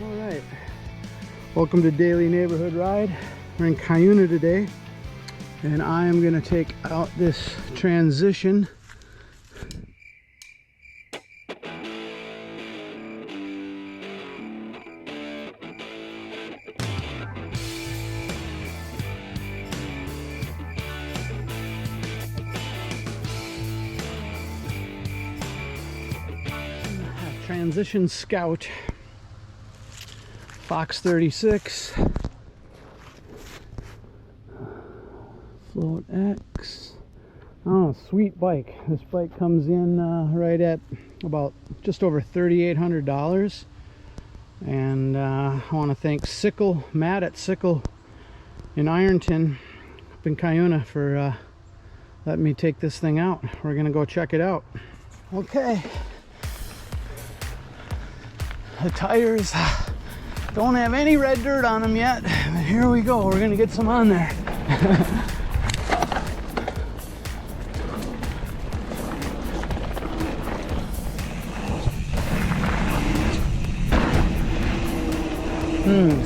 All right, welcome to Daily Neighborhood Ride. We're in Cuyuna today, and I am going to take out this transition. Transition Scout. Fox 36, Float X. Oh, sweet bike. This bike comes in right at about just over $3,800. And I want to thank Matt at Sickle in Ironton up in Cuyuna for letting me take this thing out. We're gonna go check it out. Okay. The tires don't have any red dirt on them yet, but here we go. We're gonna get some on there.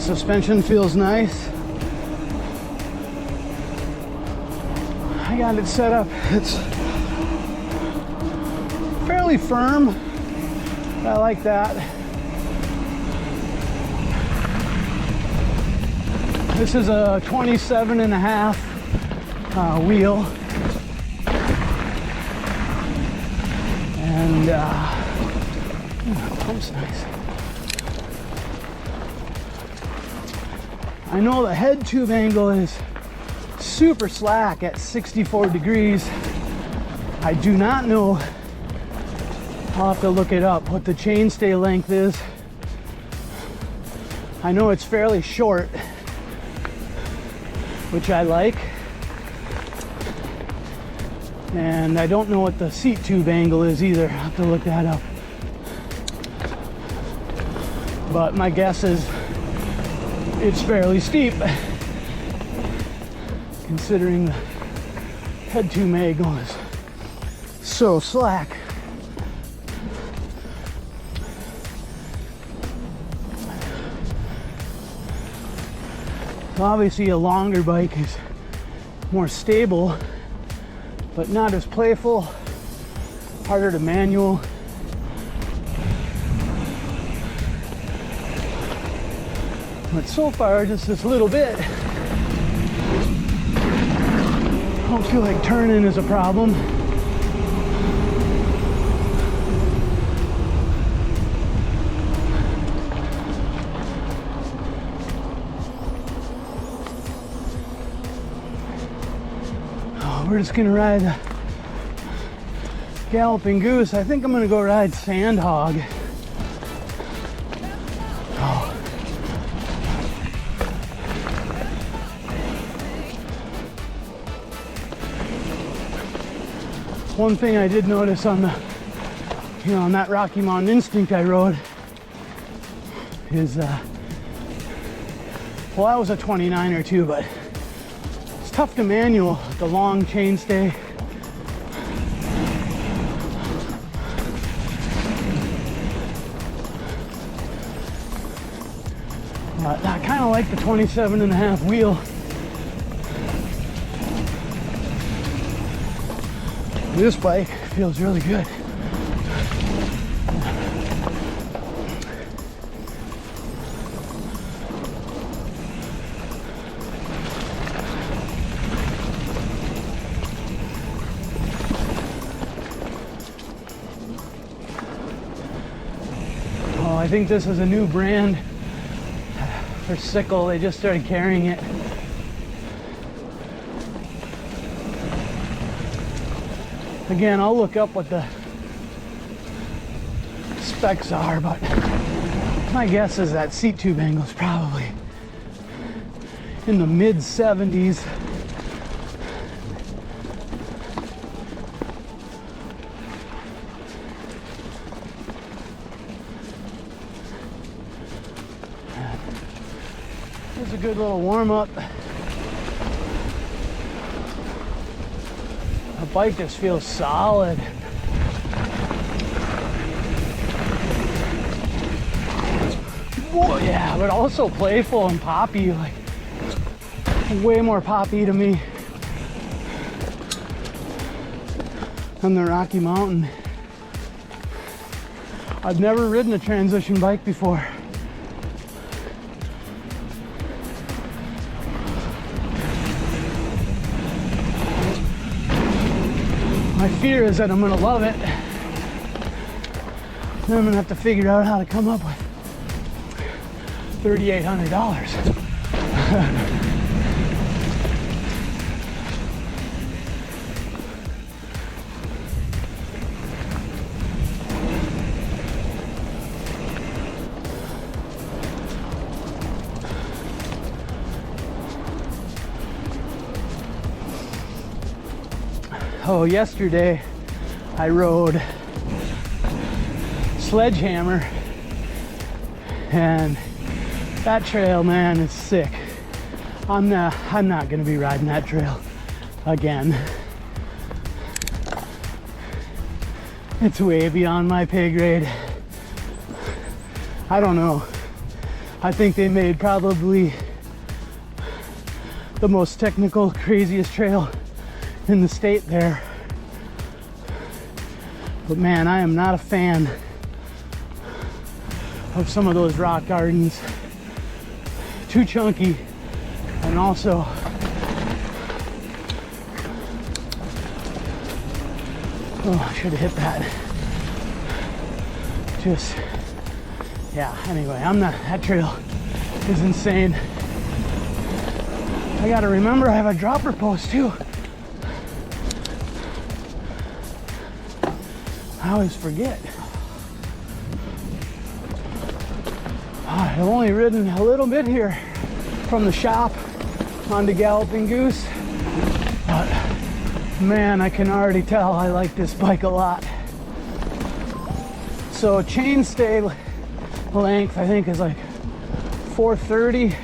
Suspension feels nice. I got it set up. It's fairly firm. I like that. This is a 27.5 wheel, and pump's nice. I know the head tube angle is super slack at 64 degrees. I do not know, I'll have to look it up, what the chainstay length is. I know it's fairly short, which I like, and I don't know what the seat tube angle is either. I'll have to look that up, but my guess is it's fairly steep considering the head tube angle is so slack. Obviously a longer bike is more stable, but not as playful, harder to manual. But so far, just this little bit, I don't feel like turning is a problem. We're just gonna ride the Galloping Goose. I think I'm gonna go ride Sandhog. Oh. One thing I did notice on the, on that Rocky Mountain Instinct I rode is, well, that was a 29er too, but tough to manual, the long chainstay. But I kind of like the 27.5 wheel. This bike feels really good. I think this is a new brand for Sickle. They just started carrying it. Again, I'll look up what the specs are, but my guess is that seat tube angle is probably in the mid 70s. Here's a good little warm-up. The bike just feels solid. Oh yeah, but also playful and poppy, like way more poppy to me than the Rocky Mountain. I've never ridden a transition bike before. My fear is that I'm gonna love it. Then I'm gonna have to figure out how to come up with $3,800. Oh, yesterday I rode Sledgehammer, and that trail, man, is sick. I'm not gonna be riding that trail again. It's way beyond my pay grade. I don't know. I think they made probably the most technical, craziest trail in the state there. But man, I am not a fan of some of those rock gardens. Too chunky, and also oh, I should have hit that. Just yeah, anyway, that trail is insane. I gotta remember I have a dropper post too. I always forget. I've only ridden a little bit here from the shop onto Galloping Goose, but man, I can already tell I like this bike a lot. So chainstay length I think is like 430,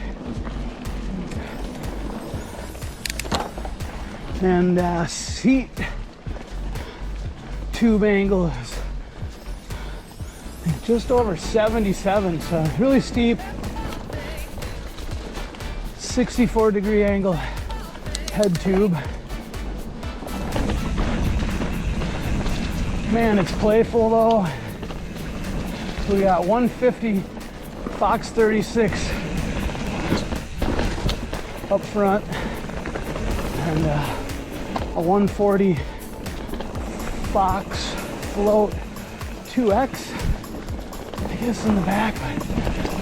and seat tube angle is just over 77, so really steep. 64-degree angle head tube. Man, it's playful though. We got 150 Fox 36 up front, and a 140 Fox Float 2X, I guess, in the back.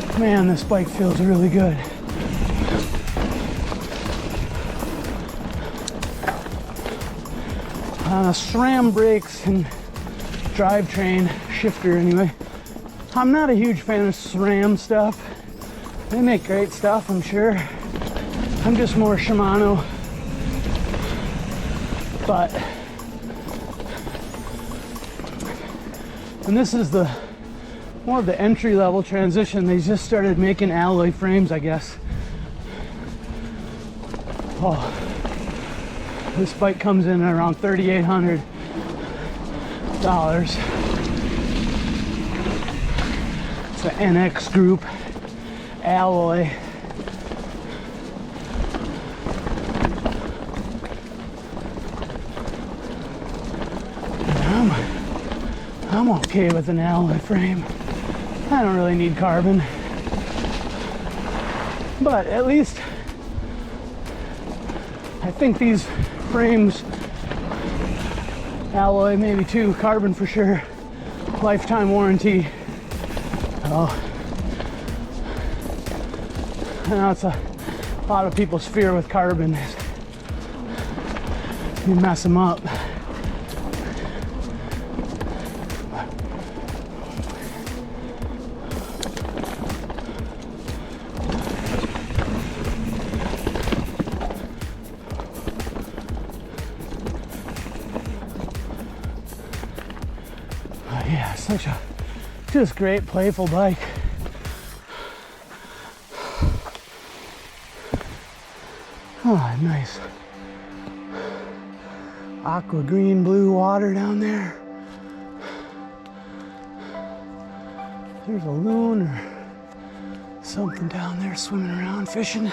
But man, this bike feels really good. SRAM brakes and drivetrain shifter anyway. I'm not a huge fan of SRAM stuff. They make great stuff, I'm sure. I'm just more Shimano. But and this is the more of the entry-level transition. They just started making alloy frames, I guess. Oh, this bike comes in at around $3,800. It's the NX Group alloy. I'm okay with an alloy frame. I don't really need carbon, but at least I think these frames, alloy maybe too, carbon for sure, lifetime warranty. Oh, I know it's a lot of people's fear with carbon is you mess them up. Yeah, such a just great playful bike. Oh, nice aqua green blue water down there. There's a loon or Something down there swimming around, fishing.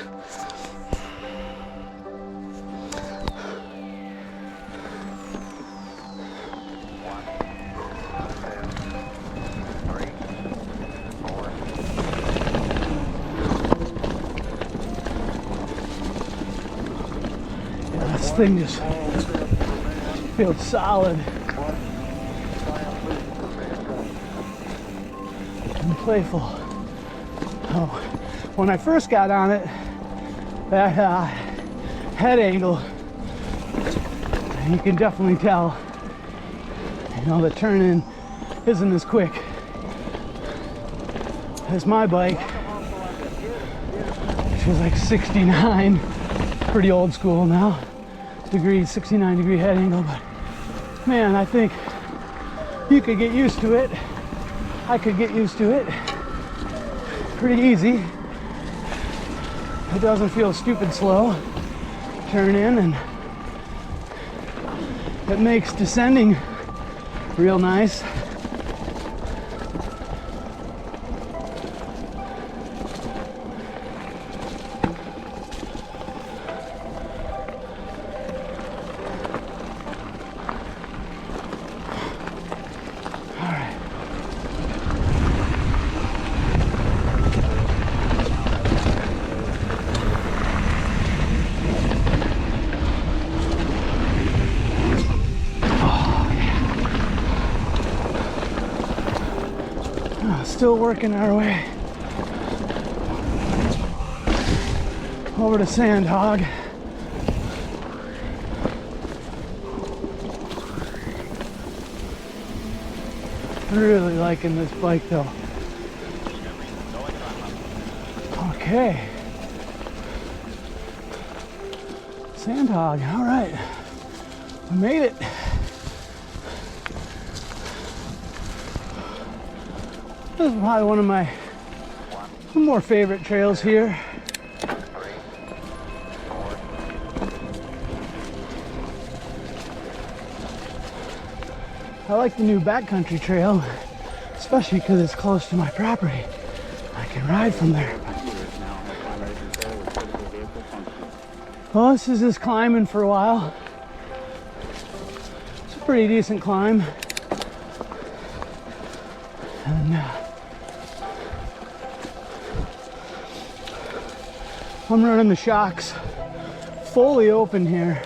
Yeah, this thing just feels solid and playful. Oh, when I first got on it, that head angle, you can definitely tell, you know, the turning isn't as quick as my bike, which was like 69, pretty old school now, 69 degree head angle. But man, I think you could get used to it. I could get used to it pretty easy. It doesn't feel stupid slow. Turn in, and it makes descending real nice. Still working our way over to Sandhog. Really liking this bike though. Okay. Sandhog, all right. We made it. This is probably one of my more favorite trails here. I like the new backcountry trail, especially because it's close to my property. I can ride from there. Well, this is just climbing for a while. It's a pretty decent climb. And I'm running the shocks fully open here,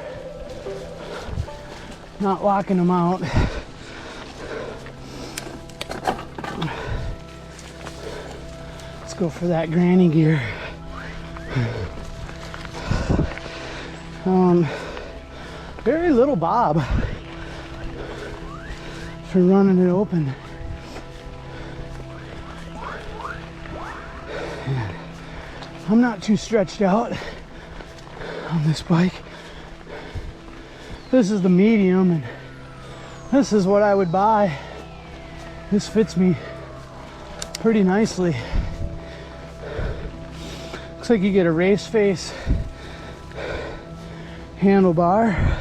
not locking them out. Let's go for that granny gear. Very little bob for running it open. I'm not too stretched out on this bike. This is the medium, and this is what I would buy. This fits me pretty nicely. Looks like you get a race face handlebar.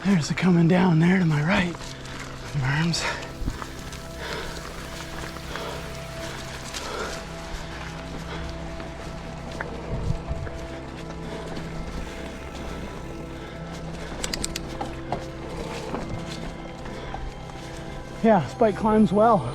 There's the coming down there to my right. Berms. Yeah, this bike climbs well.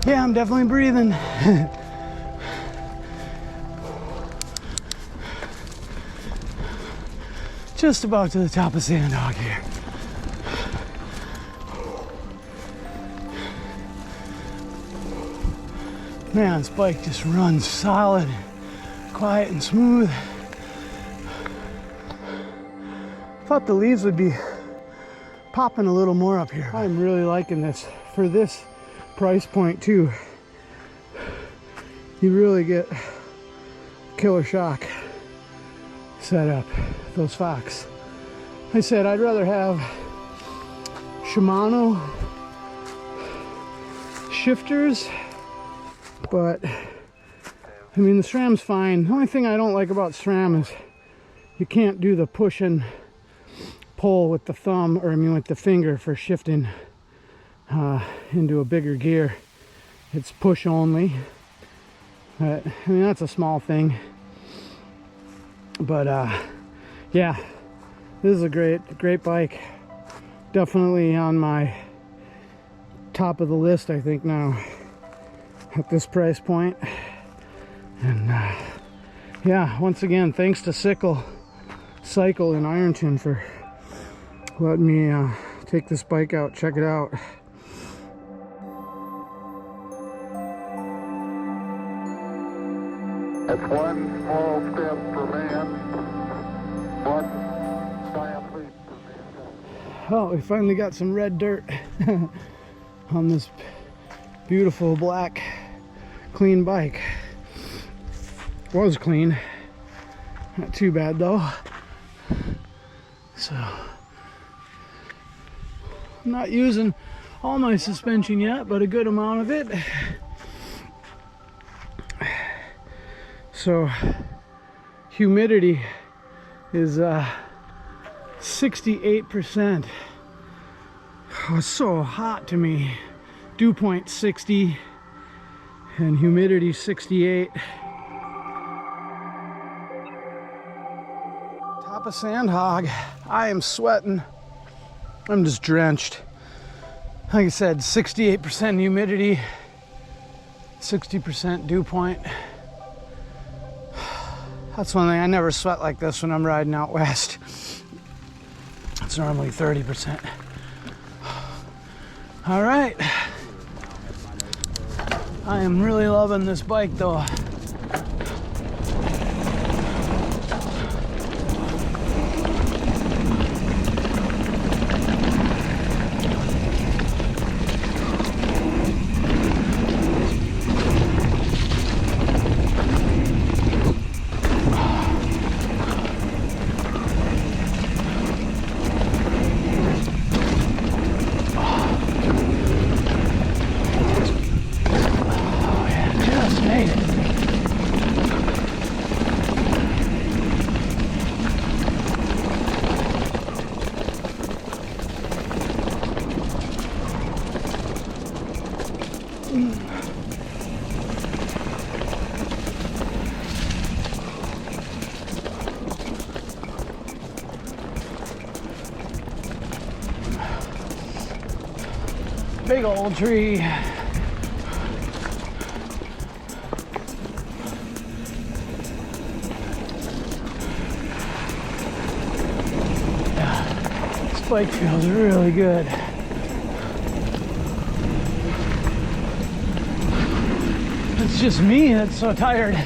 Yeah, I'm definitely breathing. Just about to the top of Sandhog here. Man, this bike just runs solid, quiet and smooth. Thought the leaves would be popping a little more up here. I'm really liking this for this price point too. you really get killer shock set up those Fox. I said I'd rather have Shimano shifters, but I mean the SRAM's fine. The only thing I don't like about SRAM is you can't do the push and pull with the thumb, or I mean with the finger, for shifting into a bigger gear. It's push only. But I mean that's a small thing. But yeah, this is a great bike. Definitely on my top of the list, I think, now at this price point. And yeah, once again, thanks to Cycle in Ironton for letting me take this bike out, check it out. It's one small step for man, one giant leap for mankind. Oh, we finally got some red dirt on this beautiful black clean bike. Was clean, not too bad though. So I'm not using all my suspension yet, but a good amount of it. So humidity is 68%. Oh, it's so hot to me. Dew point 60 and humidity 68. Top of Sandhog. I am sweating. I'm just drenched. Like I said, 68% humidity, 60% dew point. That's one thing, I never sweat like this when I'm riding out west. It's normally 30%. All right. I am really loving this bike though. Big old tree. Yeah, this bike feels really good. It's just me that's so tired.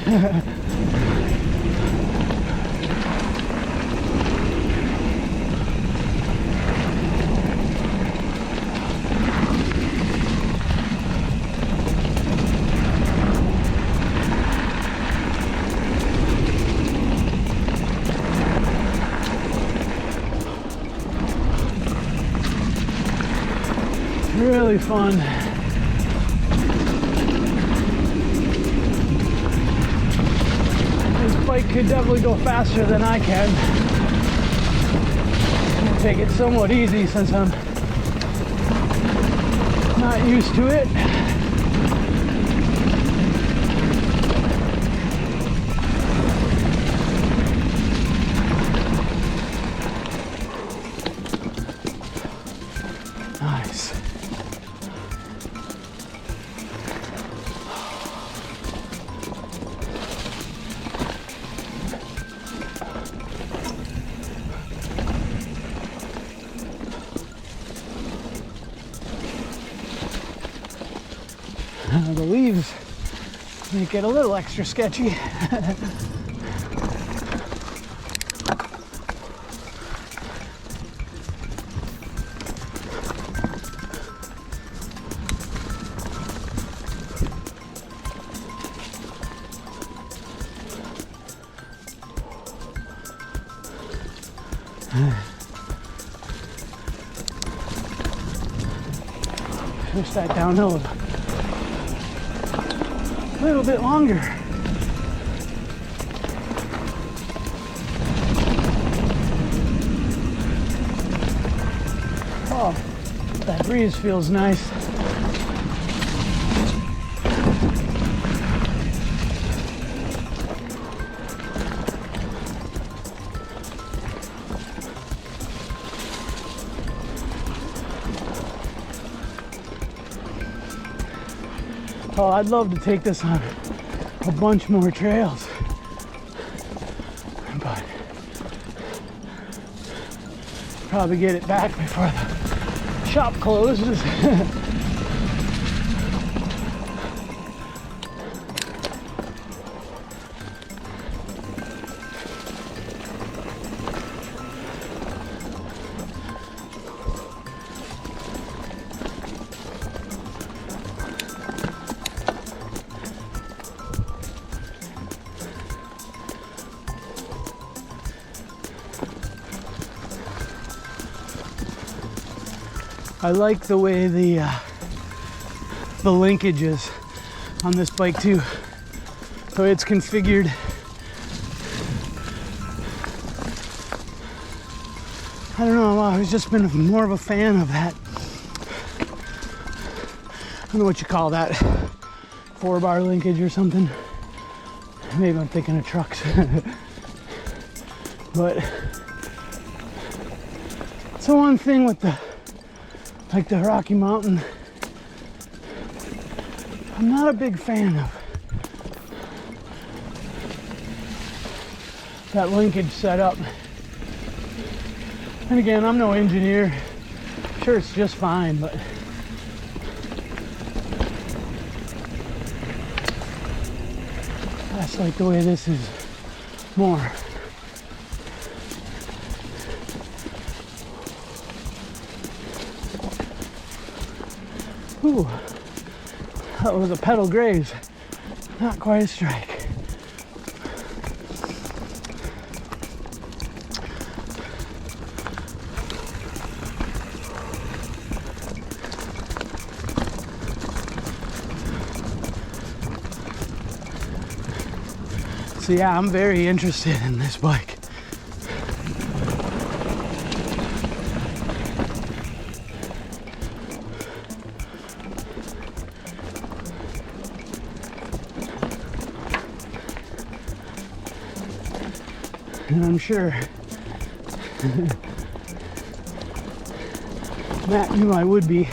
Really fun. This bike could definitely go faster than I can. I'm gonna take it somewhat easy since I'm not used to it. Nice. The leaves make it a little extra sketchy. Wish that downhill was a little bit longer. Oh, that breeze feels nice. Oh, I'd love to take this on a bunch more trails, but probably get it back before the shop closes. I like the way the linkage is on this bike too. So it's configured. I don't know, I've always just been more of a fan of that. I don't know what you call that. 4-bar linkage or something. Maybe I'm thinking of trucks. But it's the one thing with the Rocky Mountain I'm not a big fan of. That linkage setup. And again, I'm no engineer. Sure, it's just fine, but that's like the way this is more. Ooh, that was a pedal graze, not quite a strike. So yeah, I'm very interested in this bike. And I'm sure Matt knew I would be.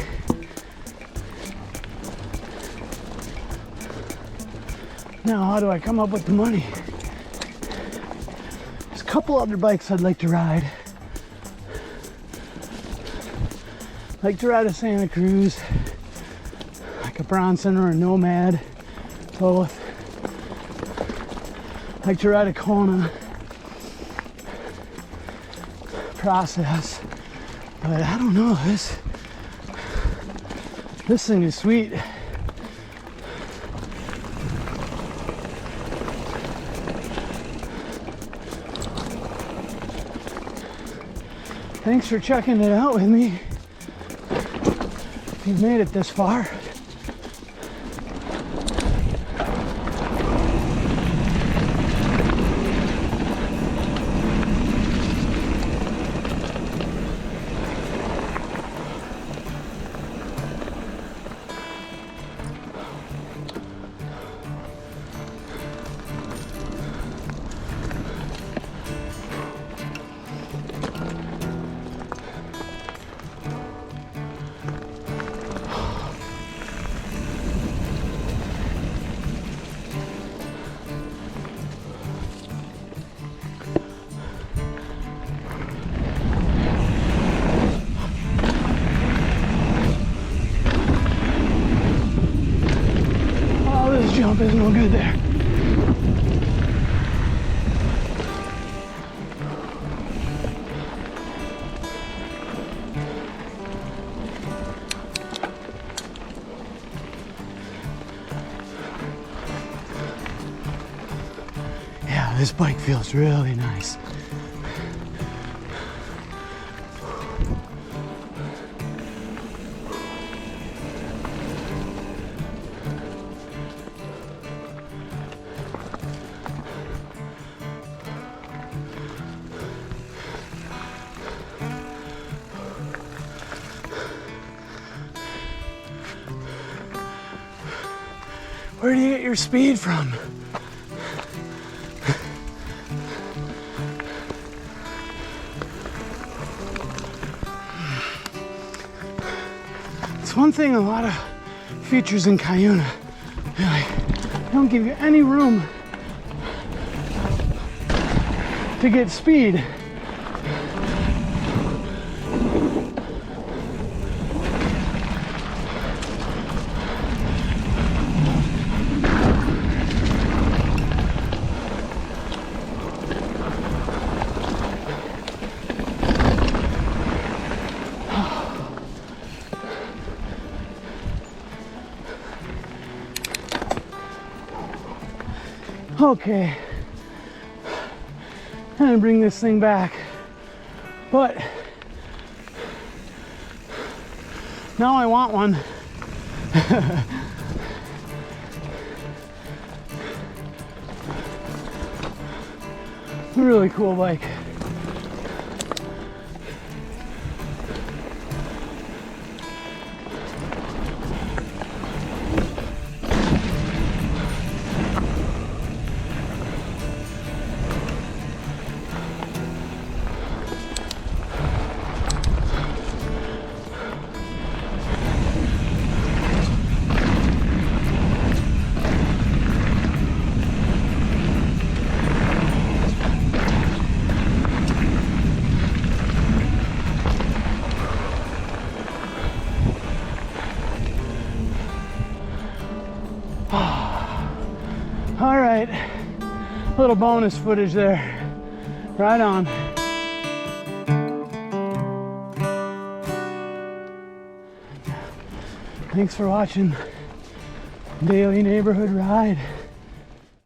Now, how do I come up with the money? There's a couple other bikes I'd like to ride. I'd like to ride a Santa Cruz, like a Bronson or a Nomad, both. I'd like to ride a Kona Process, but I don't know, this thing is sweet. Thanks for checking it out with me. If you've made it this far. Jump is no good there. Yeah, this bike feels really nice. Where do you get your speed from? It's one thing a lot of features in Cuyuna, they don't give you any room to get speed. Okay, I'm gonna bring this thing back, but now I want one. Really cool bike. All right, a little bonus footage there. Right on. Thanks for watching Daily Neighborhood Ride.